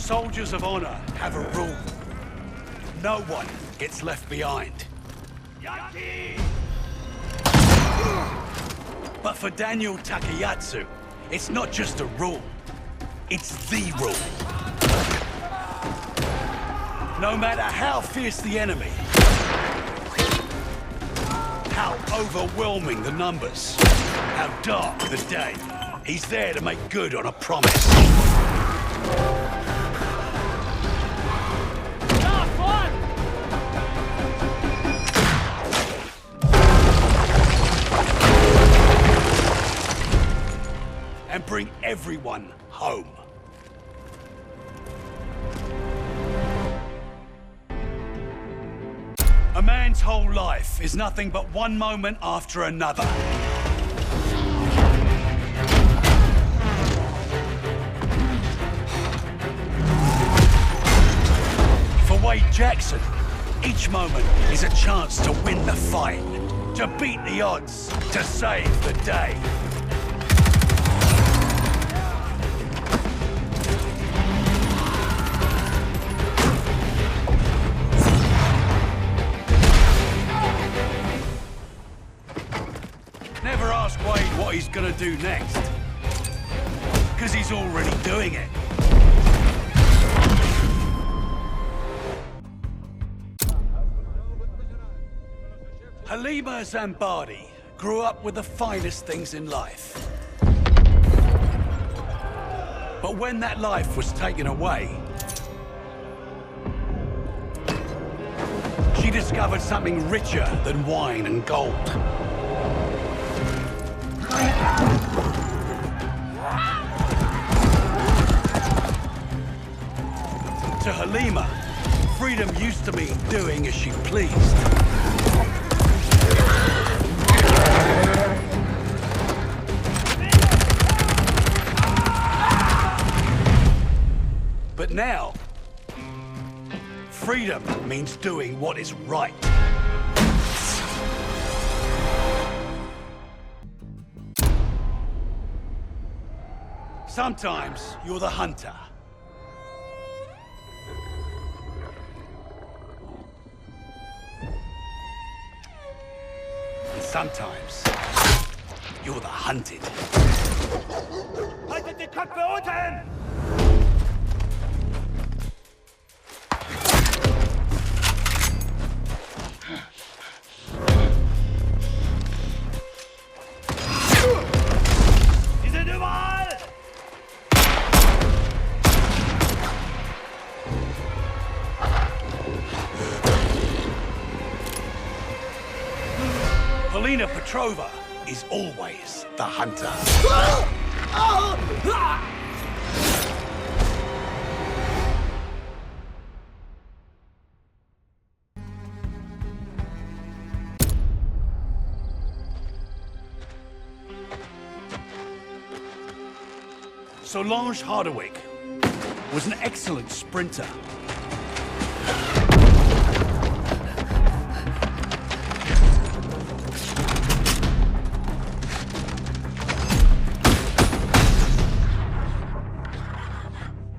Soldiers of honor have a rule. No one gets left behind. But for Daniel Takayatsu, it's not just a rule. It's the rule. No matter how fierce the enemy, how overwhelming the numbers, how dark the day, he's there to make good on a promise. And bring everyone home. A man's whole life is nothing but one moment after another. For Wade Jackson, each moment is a chance to win the fight, to beat the odds, to save the day. Never ask Wade what he's gonna do next, because he's already doing it. Halima Zambadi grew up with the finest things in life. But when that life was taken away, she discovered something richer than wine and gold. To Halima, freedom used to mean doing as she pleased. But now, freedom means doing what is right. Sometimes you're the hunter. And sometimes you're the hunted. Haltet die Köpfe unten! Sie sind überall! Polina Petrova is always the hunter. Solange Hardwick was an excellent sprinter.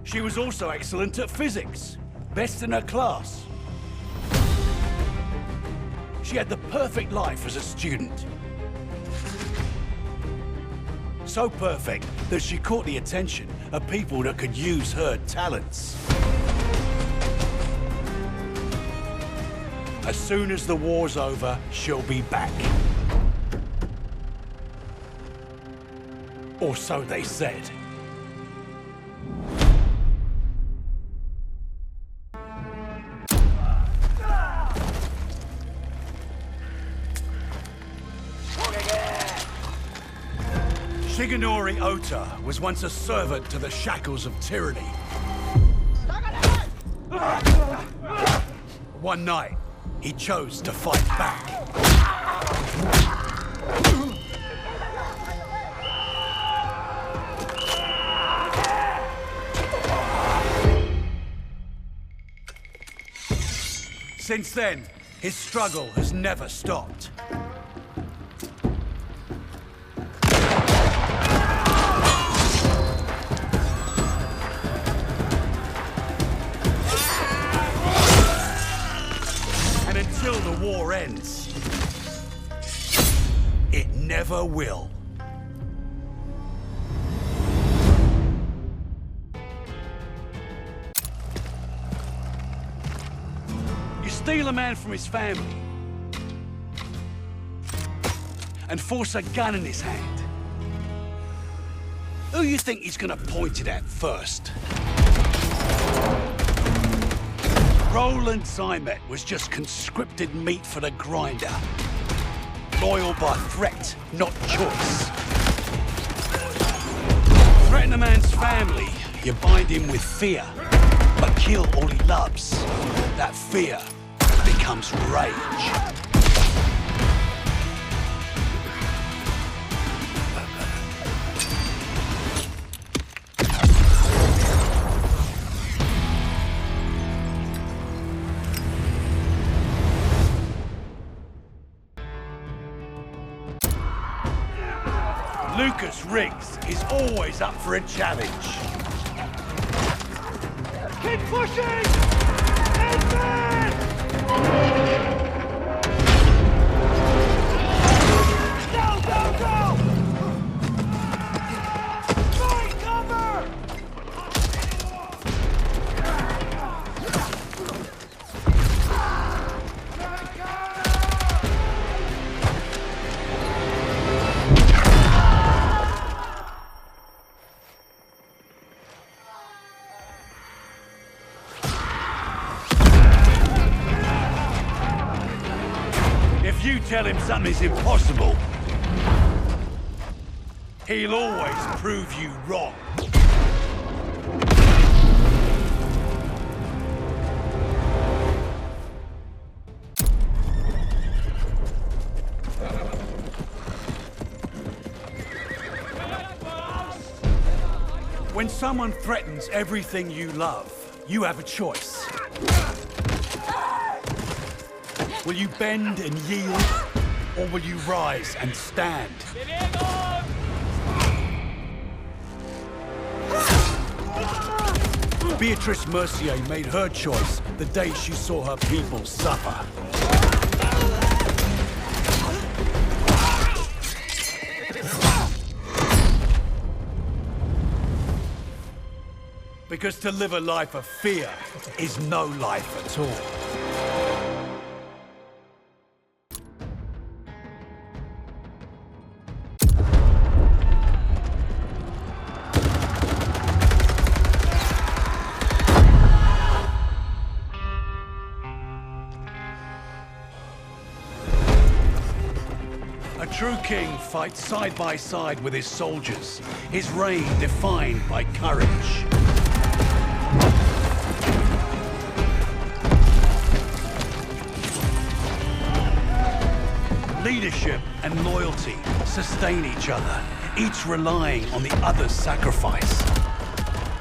She was also excellent at physics, best in her class. She had the perfect life as a student. So perfect that she caught the attention of people that could use her talents. As soon as the war's over, she'll be back. Or so they said. Shigenori Ota was once a servant to the shackles of tyranny. One night, he chose to fight back. Since then, his struggle has never stopped. until the war ends. It never will. You steal a man from his family and force a gun in his hand. Who you think he's gonna point it at first? Roland Zymet was just conscripted meat for the grinder. Loyal by threat, not choice. Threaten a man's family, you bind him with fear. But kill all he loves. That fear becomes rage. Lucas Riggs is always up for a challenge. Keep pushing! Advance! Go, go, go! Find cover! If you tell him something's impossible, he'll always prove you wrong. When someone threatens everything you love, you have a choice. Will you bend and yield, or will you rise and stand? Beatrice Mercier made her choice the day she saw her people suffer. Because to live a life of fear is no life at all. A true king fights side by side with his soldiers, his reign defined by courage. Leadership and loyalty sustain each other, each relying on the other's sacrifice.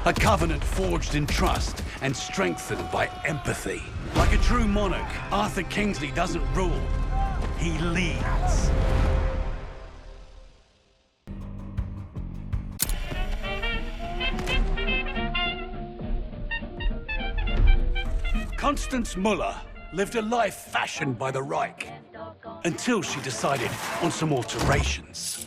A covenant forged in trust and strengthened by empathy. Like a true monarch, Arthur Kingsley doesn't rule, he leads. Constanze Muller lived a life fashioned by the Reich, until she decided on some alterations.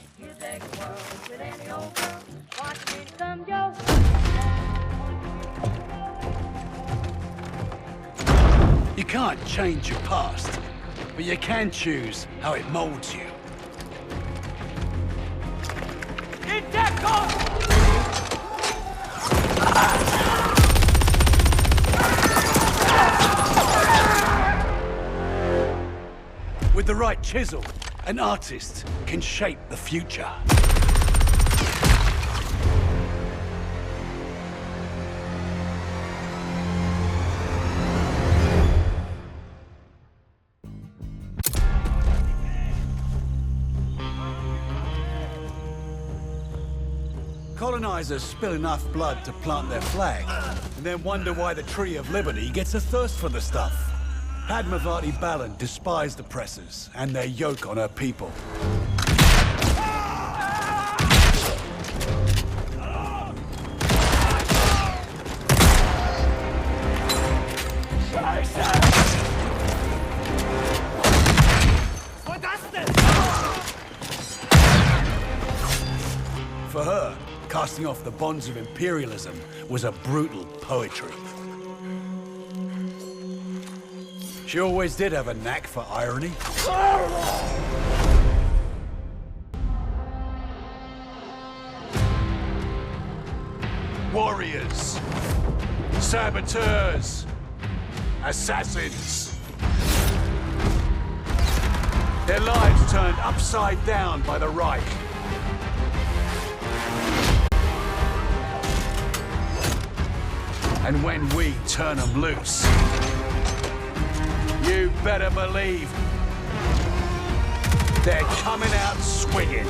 You can't change your past, but you can choose how it molds you. With the right chisel, an artist can shape the future. Colonizers spill enough blood to plant their flag, and then wonder why the Tree of Liberty gets a thirst for the stuff. Padmavati Balan despised oppressors and their yoke on her people. casting off the bonds of imperialism was a brutal poetry. She always did have a knack for irony. Warriors, saboteurs, assassins. Their lives turned upside down by the Reich. And when we turn them loose, you better believe they're coming out swinging.